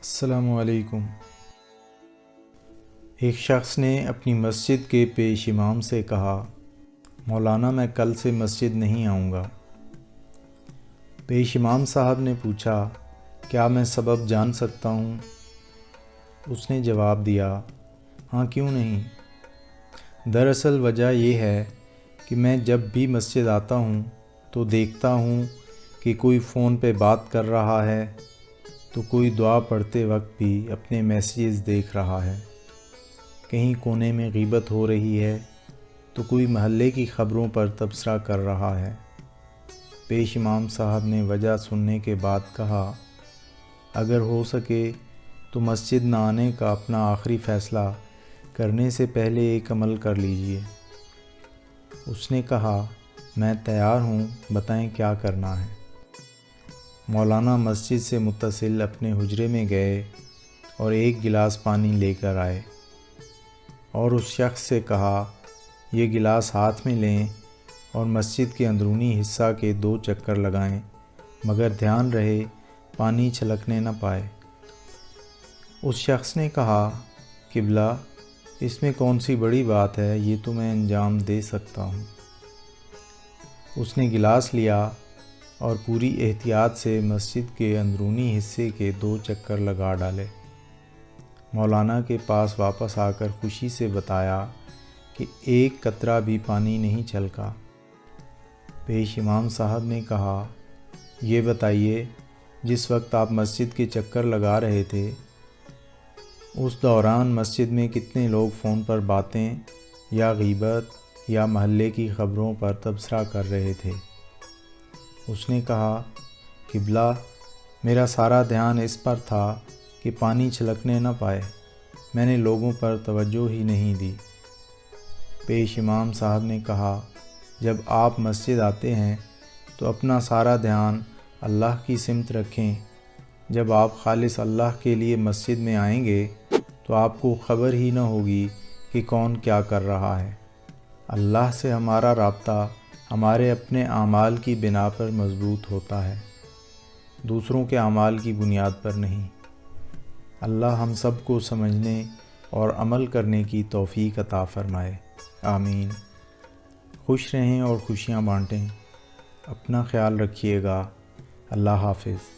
السلام علیکم۔ ایک شخص نے اپنی مسجد کے پیش امام سے کہا، مولانا میں کل سے مسجد نہیں آؤں گا۔ پیش امام صاحب نے پوچھا، کیا میں سبب جان سکتا ہوں؟ اس نے جواب دیا، ہاں کیوں نہیں۔ دراصل وجہ یہ ہے کہ میں جب بھی مسجد آتا ہوں تو دیکھتا ہوں کہ کوئی فون پہ بات کر رہا ہے تو کوئی دعا پڑھتے وقت بھی اپنے میسیجز دیکھ رہا ہے، کہیں کونے میں غیبت ہو رہی ہے تو کوئی محلے کی خبروں پر تبصرہ کر رہا ہے۔ پیش امام صاحب نے وجہ سننے کے بعد کہا، اگر ہو سکے تو مسجد نہ آنے کا اپنا آخری فیصلہ کرنے سے پہلے ایک عمل کر لیجئے۔ اس نے کہا، میں تیار ہوں، بتائیں کیا کرنا ہے۔ مولانا مسجد سے متصل اپنے حجرے میں گئے اور ایک گلاس پانی لے کر آئے اور اس شخص سے کہا، یہ گلاس ہاتھ میں لیں اور مسجد کے اندرونی حصہ کے 2 چکر لگائیں، مگر دھیان رہے پانی چھلکنے نہ پائے۔ اس شخص نے کہا، قبلہ اس میں کون سی بڑی بات ہے، یہ تو میں انجام دے سکتا ہوں۔ اس نے گلاس لیا اور پوری احتیاط سے مسجد کے اندرونی حصے کے 2 چکر لگا ڈالے۔ مولانا کے پاس واپس آ کر خوشی سے بتایا کہ ایک قطرہ بھی پانی نہیں چھلکا۔ پیش امام صاحب نے کہا، یہ بتائیے، جس وقت آپ مسجد کے چکر لگا رہے تھے اس دوران مسجد میں کتنے لوگ فون پر باتیں یا غیبت یا محلے کی خبروں پر تبصرہ کر رہے تھے؟ اس نے کہا، قبلہ میرا سارا دھیان اس پر تھا کہ پانی چھلکنے نہ پائے، میں نے لوگوں پر توجہ ہی نہیں دی۔ پیش امام صاحب نے کہا، جب آپ مسجد آتے ہیں تو اپنا سارا دھیان اللہ کی سمت رکھیں۔ جب آپ خالص اللہ کے لیے مسجد میں آئیں گے تو آپ کو خبر ہی نہ ہوگی کہ کون کیا کر رہا ہے۔ اللہ سے ہمارا رابطہ ہمارے اپنے اعمال کی بنا پر مضبوط ہوتا ہے، دوسروں کے اعمال کی بنیاد پر نہیں۔ اللہ ہم سب کو سمجھنے اور عمل کرنے کی توفیق عطا فرمائے، آمین۔ خوش رہیں اور خوشیاں بانٹیں۔ اپنا خیال رکھیے گا۔ اللہ حافظ۔